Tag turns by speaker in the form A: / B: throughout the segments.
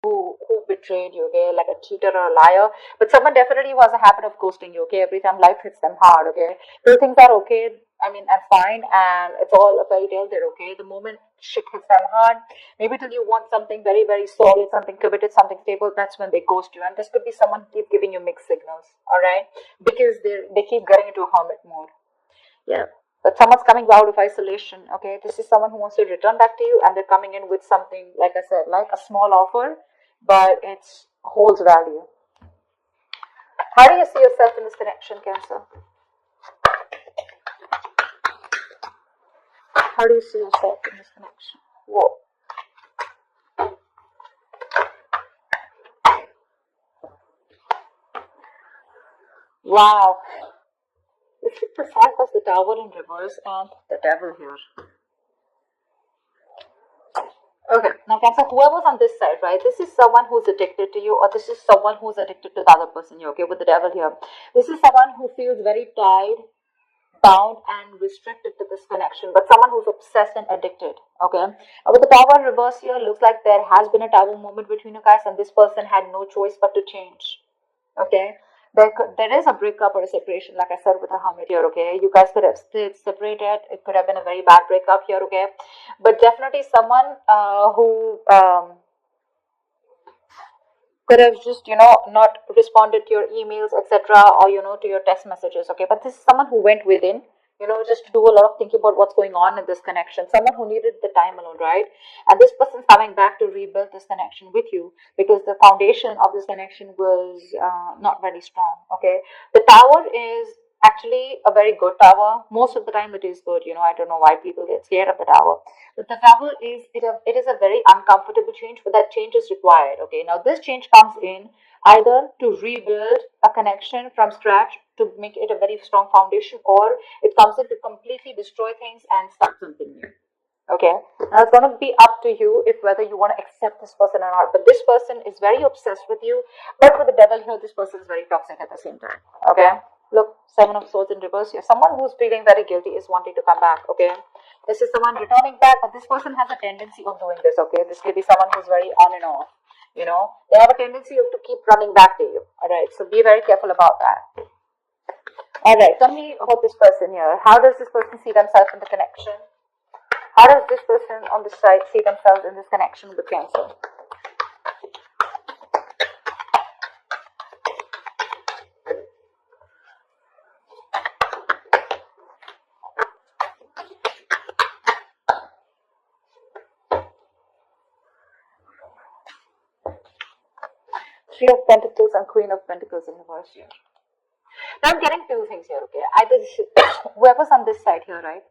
A: who betrayed you, okay, like a cheater or a liar, but someone definitely who has a habit of ghosting you, okay, every time life hits them hard, okay. So things are okay, I mean, and fine, and it's all a fairy tale, they're okay. The moment shit hits them hard, maybe till you want something very, very solid, something committed, something stable, that's when they ghost you. And this could be someone who keep giving you mixed signals, all right, because they keep getting into a hermit mode. Yeah. But someone's coming out of isolation. Okay. This is someone who wants to return back to you and they're coming in with something, like I said, like a small offer, but it holds value. How do you see yourself in this connection, Cancer? How do you see yourself in this connection? Whoa. Wow. This is the fact of the Tower in reverse and the Devil here. Okay, now Cancer, whoever's on this side, right? This is someone who's addicted to you, or this is someone who's addicted to the other person here, okay, with the Devil here. This is someone who feels very tied, bound, and restricted to this connection, but someone who's obsessed and addicted, okay? With the Tower reverse here, looks like there has been a Tower moment between you guys, and this person had no choice but to change, okay? There is a breakup or a separation, like I said, with a Hermit here, okay? You guys could have stayed separated. It could have been a very bad breakup here, okay? But definitely someone who could have just, not responded to your emails, etc., or, to your text messages, okay? But this is someone who went within, just to do a lot of thinking about what's going on in this connection. Someone who needed the time alone, right? And this person's coming back to rebuild this connection with you because the foundation of this connection was not very strong, okay? The Tower is actually a very good tower. Most of the time it is good, I don't know why people get scared of the Tower. But the Tower is, it is a very uncomfortable change, but that change is required, okay? Now this change comes in either to rebuild a connection from scratch to make it a very strong foundation, or it comes in to completely destroy things and start something new. Okay, now it's going to be up to you if whether you want to accept this person or not. But this person is very obsessed with you, but with the Devil here, this person is very toxic at the same time. Okay, look, Seven of Swords in reverse here. Someone who's feeling very guilty is wanting to come back. Okay, this is someone returning back, but this person has a tendency of doing this. Okay, this could be someone who's very on and off. They have a tendency of to keep running back to you. All right, so be very careful about that. All right, tell me about this person here. How does this person see themselves in the connection? How does this person on this side see themselves in this connection with Cancer? Three of Pentacles and Queen of Pentacles in reverse here. Now I'm getting two things here, okay? Either whoever's on this side here, right?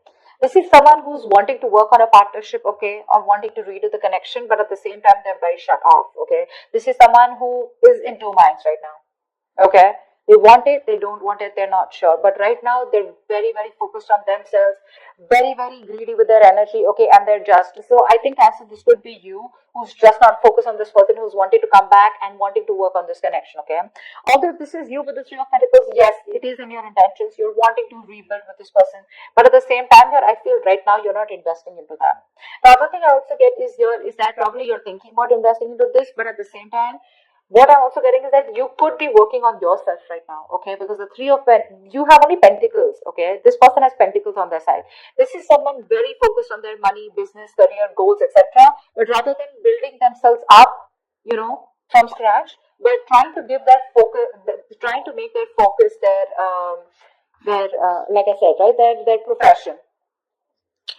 A: This is someone who's wanting to work on a partnership, okay, or wanting to redo the connection, but at the same time they're very shut off, okay? This is someone who is in two minds right now, okay? They want it, they don't want it, they're not sure. But right now they're very, very focused on themselves, very, very greedy with their energy, okay, and they're just. So I think Cancer, this could be you who's just not focused on this person, who's wanting to come back and wanting to work on this connection, okay? Although this is you with the Three of Pentacles, yes, it is in your intentions. You're wanting to rebuild with this person, but at the same time here, I feel right now you're not investing into them. The other thing I also get is that probably you're thinking about investing into this, but at the same time, what I'm also getting is that you could be working on yourself right now, okay? Because the you have only pentacles, okay? This person has pentacles on their side. This is someone very focused on their money, business, career, goals, etc. But rather than building themselves up, from scratch, but trying to give their focus, trying to make their focus like I said, right, their profession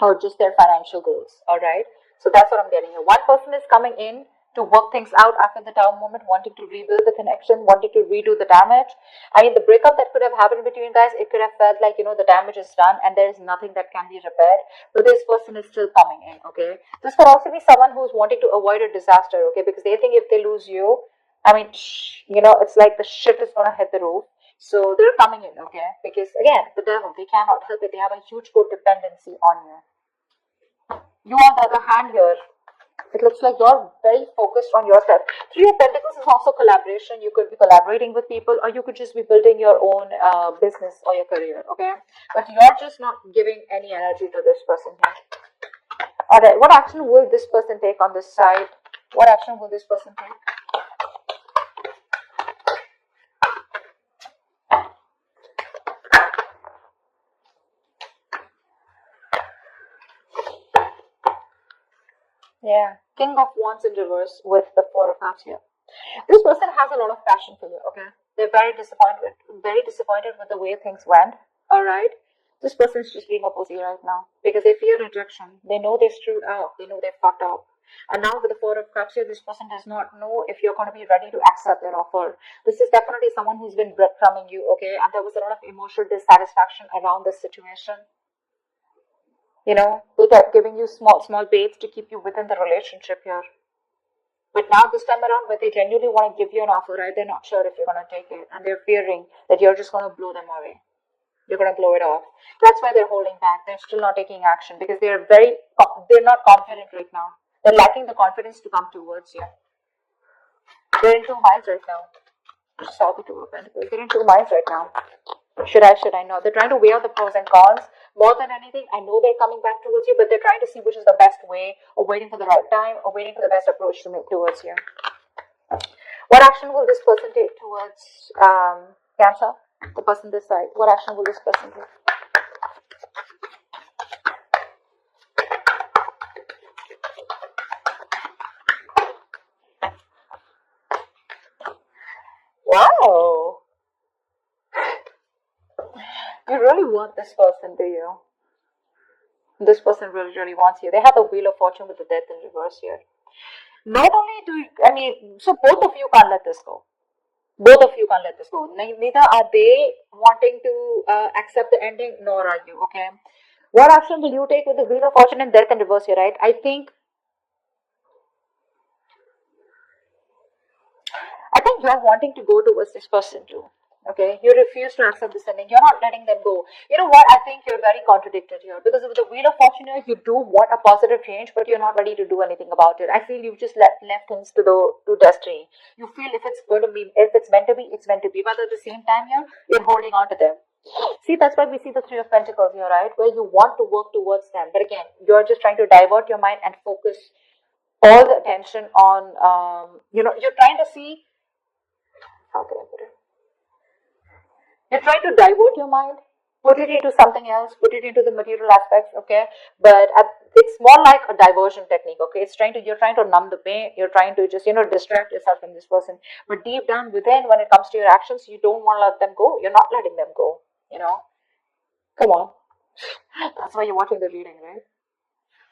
A: or just their financial goals. All right. So that's what I'm getting here. One person is coming in to work things out after the Tower moment, wanting to rebuild the connection, wanting to redo the damage. I mean, the breakup that could have happened between you guys, it could have felt like, the damage is done and there is nothing that can be repaired. But this person is still coming in, okay? This could also be someone who's wanting to avoid a disaster, okay? Because they think if they lose you, I mean, it's like the shit is going to hit the roof. So they're coming in, okay? Because again, the Devil, they cannot help it. They have a huge codependency on you. You, on the other hand, here, it looks like you're very focused on yourself. Three of Pentacles is also collaboration. You could be collaborating with people, or you could just be building your own business or your career, okay? But you're just not giving any energy to this person here. Alright, what action will this person take on this side What action will this person take? Yeah, King of Wands in reverse with the Four of Cups here. This person has a lot of passion for you, okay? They're very disappointed with the way things went, alright? This person is just being a pussy right now because they fear rejection. They know they screwed up. They know they fucked up. And now with the Four of Cups here, this person does not know if you're going to be ready to accept their offer. This is definitely someone who's been breadcrumbing you, okay? And there was a lot of emotional dissatisfaction around this situation. You know, they kept giving you small baits to keep you within the relationship here. But now this time around, when they genuinely want to give you an offer, right, they're not sure if you're going to take it. And they're fearing that you're just going to blow them away. You're going to blow it off. That's why they're holding back. They're still not taking action because they're not confident right now. They're lacking the confidence to come towards you. They're in two minds right now. Just saw the Two of Pentacles. They're in two minds right now. Should I not? They're trying to weigh out the pros and cons. More than anything, I know they're coming back towards you, but they're trying to see which is the best way, or waiting for the right time, or waiting for the best approach to make towards you. What action will this person take towards Cancer? The person this side. What action will this person take? Wow. You really want this person, do you? This person really, really wants you. They have the Wheel of Fortune with the Death in reverse here. Not only do you, so both of you can't let this go. Both of you can't let this go. Neither are they wanting to accept the ending, nor are you, okay? What action will you take with the Wheel of Fortune and Death in reverse here, right? I think you're wanting to go towards this person too. Okay, you refuse to accept this ending. You're not letting them go. You know what? I think you're very contradicted here because with the Wheel of Fortune here, you do want a positive change, but you're not ready to do anything about it. I feel you've just left things to destiny. You feel if it's going to be, if it's meant to be, it's meant to be. But at the same time, here you're holding on to them. See, that's why we see the Three of Pentacles here, right? Where you want to work towards them, but again, you're just trying to divert your mind and focus all the attention on, you're trying to see. How can I put it? You're trying to divert your mind, put it into something else, put it into the material aspects, okay? But it's more like a diversion technique, okay? You're trying to numb the pain, you're trying to just, distract yourself from this person. But deep down within, when it comes to your actions, you don't want to let them go. You're not letting them go, Come on. That's why you're watching the reading, right?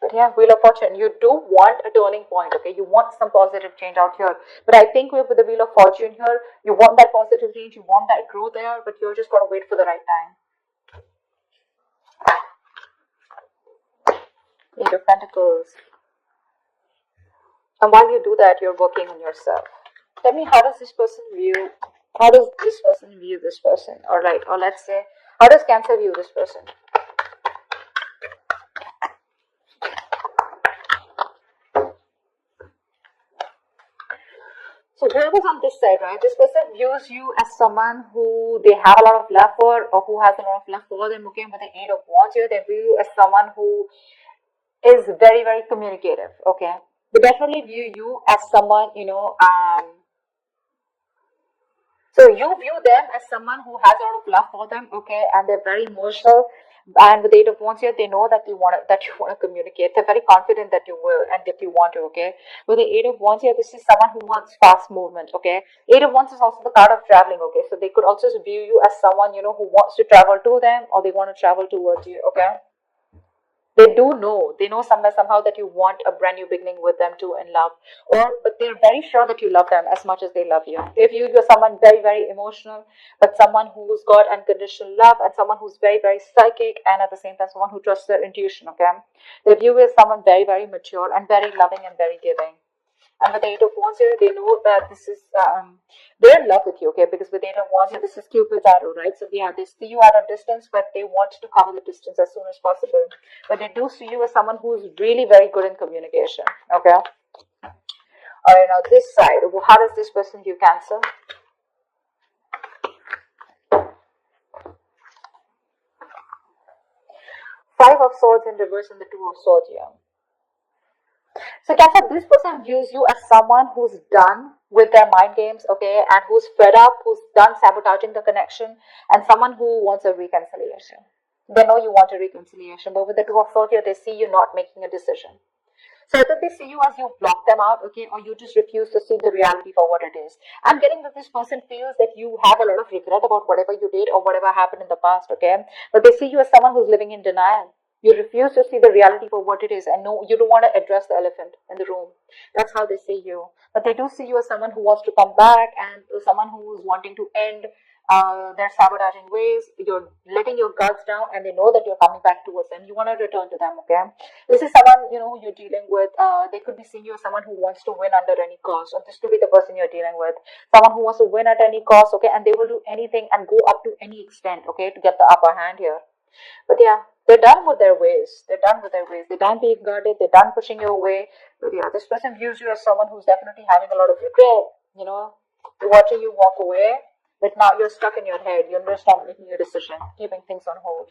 A: But yeah, Wheel of Fortune, you do want a turning point, okay? You want some positive change out here. But I think with the Wheel of Fortune here, you want that positive change, you want that growth there, but you're just going to wait for the right time. Eight of Pentacles. And while you do that, you're working on yourself. Tell me, how does this person view this person? Or let's say, how does Cancer view this person? So whoever's on this side, right, this person views you as someone who they have a lot of love for, or who has a lot of love for them, okay? With the Eight of Wands here, they view you as someone who is very, very communicative, okay? They definitely view you as someone, so you view them as someone who has a lot of love for them, okay? And they're very emotional. And with the Eight of Wands here, they know that you want to communicate. They're very confident that you will and that you want to, okay? With the Eight of Wands here, this is someone who wants fast movement, okay? Eight of Wands is also the card of traveling, okay? So they could also view you as someone, who wants to travel to them, or they want to travel towards you, okay? They know somehow that you want a brand new beginning with them too in love. But they're very sure that you love them as much as they love you. They view you as someone very, very emotional, but someone who's got unconditional love, and someone who's very, very psychic, and at the same time someone who trusts their intuition, okay? They view you as someone very, very mature and very loving and very giving. And with the Eight of Wands here, they know that this is, they're in love with you, okay? Because with the Eight of Wands here, this is Cupid's arrow, right? So yeah, they see you at a distance, but they want to cover the distance as soon as possible. But they do see you as someone who's really very good in communication, okay? Alright, now this side, how does this person view Cancer? Five of Swords in reverse and the Two of Swords here. So Cancer, this person views you as someone who's done with their mind games, okay, and who's fed up, who's done sabotaging the connection, and someone who wants a reconciliation. They know you want a reconciliation, but with the Two of Swords here, they see you not making a decision. So either they see you as you block them out, okay, or you just refuse to see the reality for what it is. I'm getting that this person feels that you have a lot of regret about whatever you did or whatever happened in the past, okay, but they see you as someone who's living in denial. You refuse to see the reality for what it is, and no, you don't want to address the elephant in the room. That's how they see you. But they do see you as someone who wants to come back and someone who is wanting to end their sabotaging ways. You're letting your guards down, and they know that you're coming back towards them. You want to return to them, okay? This is someone who you're dealing with. They could be seeing you as someone who wants to win under any cost, or this could be the person you're dealing with, someone who wants to win at any cost, okay? And they will do anything and go up to any extent, okay, to get the upper hand here. But yeah, they're done with their ways. They're done with their ways. They're done being guarded. They're done pushing you away. But yeah, this person views you as someone who's definitely having a lot of regret. Watching you walk away. But now you're stuck in your head. You're just not making a decision, keeping things on hold.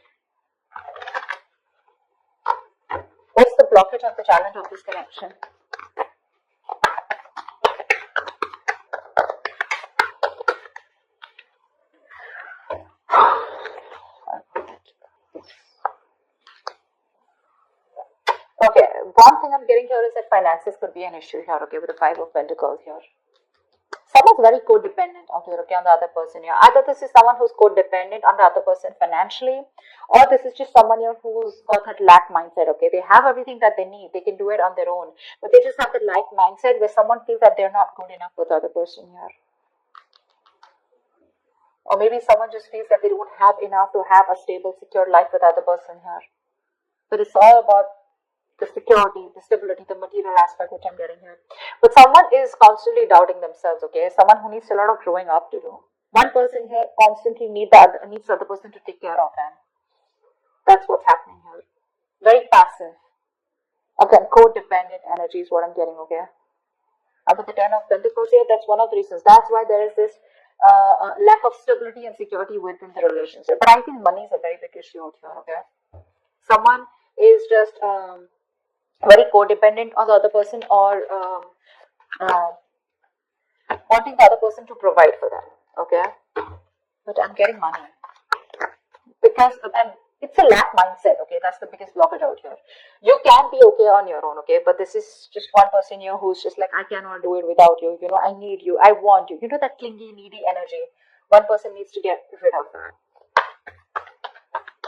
A: What's the blockage of the challenge of this connection? Okay, one thing I'm getting here is that finances could be an issue here, okay, with the Five of Pentacles here. Someone's very codependent out here, okay, on the other person here. Either this is someone who's codependent on the other person financially, or this is just someone here who's got that lack mindset, okay. They have everything that they need. They can do it on their own. But they just have that lack mindset where someone feels that they're not good enough with the other person here. Or maybe someone just feels that they don't have enough to have a stable, secure life with the other person here. But it's all about the security, the stability, the material aspect which I'm getting here. But someone is constantly doubting themselves, okay? Someone who needs a lot of growing up to do. One person here constantly needs the other person to take care of them. That's what's happening here. Very passive. Again, codependent energy is what I'm getting, okay? With the Ten of Pentacles here, that's one of the reasons. That's why there is this lack of stability and security within the relationship. But I think money is a very big issue out here, okay? Someone is just very codependent on the other person, or wanting the other person to provide for them, okay? But I'm getting money because and it's a lack mindset, okay? That's the biggest blockage out here. You can be okay on your own, okay? But this is just one person here who's just like, I cannot do it without you. I need you. I want you. That clingy, needy energy. One person needs to get rid of that.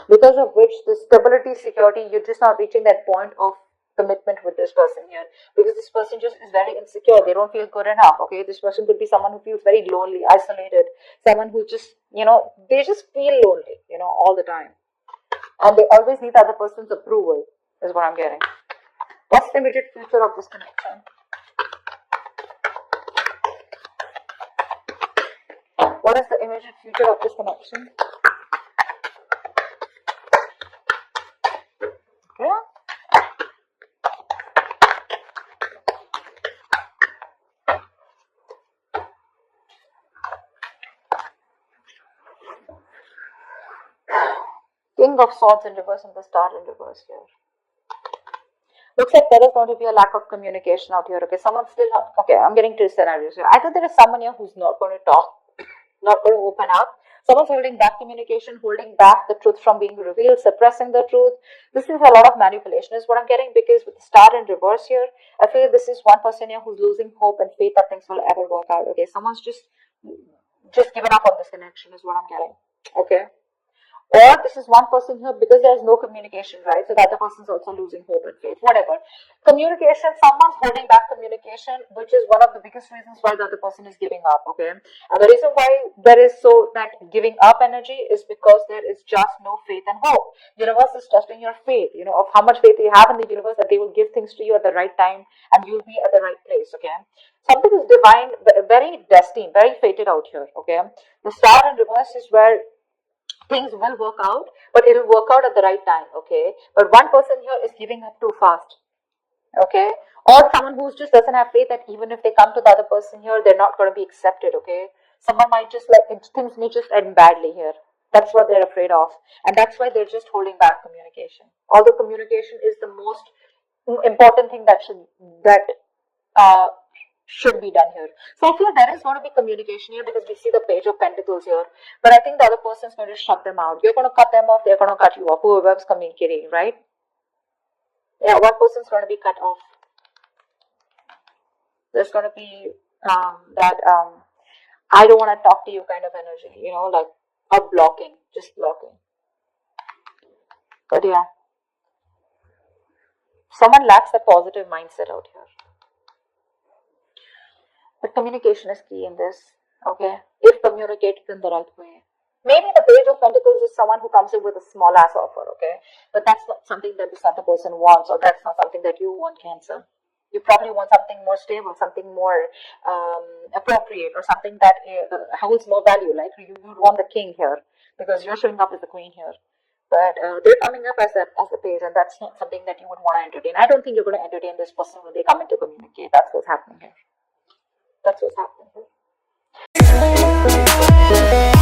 A: Because of which the stability, security, you're just not reaching that point of commitment with this person here, because this person just is very insecure. They don't feel good enough, okay? This person could be someone who feels very lonely, isolated, someone who just they just feel lonely all the time, and they always need the other person's approval, is what I'm getting. What's the immediate future of this connection? What is the immediate future of this connection? Okay. King of Swords in reverse and the Star in reverse here. Looks like there is going to be a lack of communication out here, okay? Someone's still not, okay, I'm getting two scenarios here. Either there is someone here who's not going to talk, not going to open up. Someone's holding back communication, holding back the truth from being revealed, suppressing the truth. This is a lot of manipulation is what I'm getting, because with the Star in reverse here, I feel this is one person here who's losing hope and faith that things will ever work out, okay? Someone's just given up on this connection is what I'm getting, okay? Or this is one person here because there is no communication, right? So the other person is also losing hope and faith, whatever. Communication, someone's holding back communication, which is one of the biggest reasons why the other person is giving up, okay? And the reason why there is that giving up energy is because there is just no faith and hope. Universe is testing your faith, of how much faith you have in the universe that they will give things to you at the right time and you'll be at the right place, okay? Something is divine, very destined, very fated out here, okay? The Star in reverse is where things will work out, but it will work out at the right time, okay? But one person here is giving up too fast, okay? Or someone who just doesn't have faith that even if they come to the other person here, they're not going to be accepted, okay? Someone might just things may just end badly here. That's what they're afraid of. And that's why they're just holding back communication. Although communication is the most important thing that should be done here. So I feel there is going to be communication here because we see the Page of Pentacles here. But I think the other person is going to shut them out. You're going to cut them off, they're going to cut you off, whoever's communicating, right? Yeah, one person's going to be cut off. There's going to be that I don't want to talk to you kind of energy, like a blocking, just blocking. But yeah, someone lacks that positive mindset out here. But communication is key in this, okay? If communicated in the right way. Maybe the Page of Pentacles is someone who comes in with a small ass offer, okay? But that's not something that this other person wants, or that's not something that you want, Cancer. You probably want something more stable, something more appropriate, or something that holds more value. Like you would want the king here because you're showing up as the queen here. But they're coming up as the page, and that's not something that you would want to entertain. I don't think you're going to entertain this person when they come in to communicate. That's what's happening here. That's what's happening here.